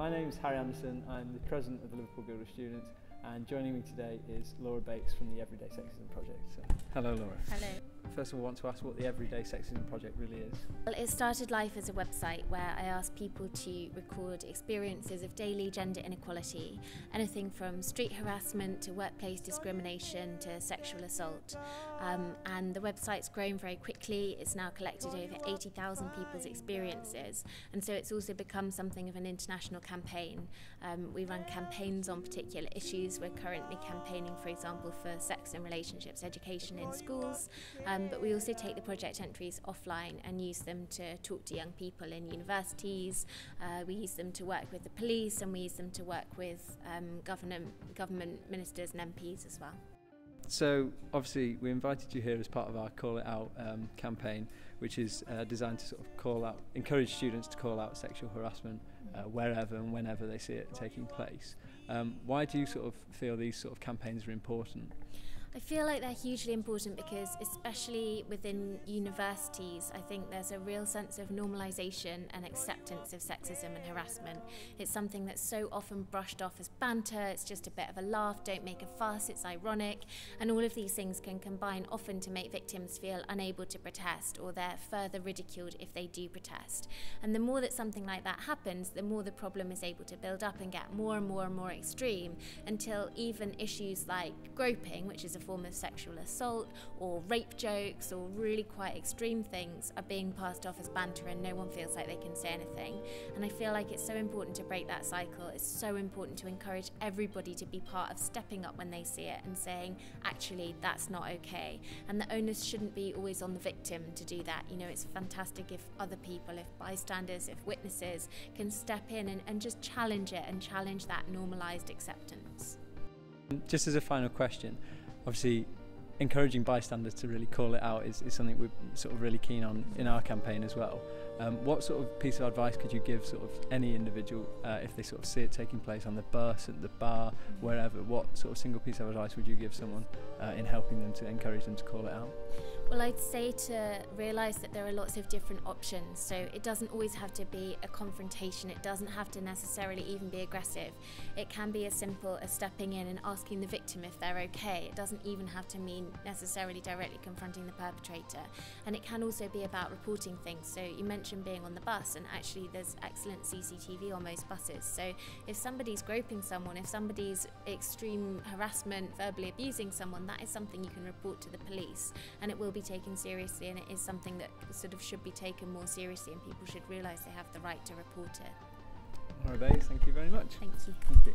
My name is Harry Anderson. I'm the president of the LiverpoolGuild of Students, and joining me today is Laura Bates from the Every Day Sexism project. So, hello, Laura. Hello. First of all, I want to ask what the Every Day Sexism project really is. Well, it started life as a website where I asked people to record experiences of daily gender inequality, anything from street harassment to workplace discrimination to sexual assault. And the website's grown very quickly. It's now collected over 80,000 people's experiences, and so it's also become something of an international campaign. We run campaigns on particular issues. We're currently campaigning, for example, for sex and relationships education in schools, but we also take the project entries offline and use them to talk to young people in universities. We use them to work with the police, and we use them to work with government ministers and MPs as well. So obviously we invited you here as part of our Call It Out campaign, which is designed to sort of encourage students to call out sexual harassment wherever and whenever they see it taking place. Why do you sort of feel these sort of campaigns are important? I feel like they're hugely important because, especially within universities, I think there's a real sense of normalisation and acceptance of sexism and harassment. It's something that's so often brushed off as banter, it's just a bit of a laugh, don't make a fuss, it's ironic, and all of these things can combine often to make victims feel unable to protest, or they're further ridiculed if they do protest. And the more that something like that happens, the more the problem is able to build up and get more and more and more extreme, until even issues like groping, which is a form of sexual assault, or rape jokes, or really quite extreme things, are being passed off as banter and no one feels like they can say anything. And I feel like it's so important to break that cycle. It's so important to encourage everybody to be part of stepping up when they see it and saying, actually, that's not okay. And the onus shouldn't be always on the victim to do that. You know, it's fantastic if other people, if bystanders, if witnesses can step in and just challenge it and challenge that normalised acceptance. Just as a final question, obviously encouraging bystanders to really call it out is something we're sort of really keen on in our campaign as well. What sort of piece of advice could you give sort of any individual if they sort of see it taking place on the bus, at the bar, wherever? What sort of single piece of advice would you give someone in helping them to encourage them to call it out? Well, I'd say to realise that there are lots of different options, so it doesn't always have to be a confrontation, it doesn't have to necessarily even be aggressive. It can be as simple as stepping in and asking the victim if they're okay. It doesn't even have to mean necessarily directly confronting the perpetrator. And it can also be about reporting things. So you mentioned being on the bus, and actually there's excellent CCTV on most buses. So if somebody's groping someone, if somebody's extreme harassment, verbally abusing someone, that is something you can report to the police, and it will be taken seriously, and it is something that sort of should be taken more seriously, and people should realise they have the right to report it. Laura Bates, thank you very much. Thank you. Thank you.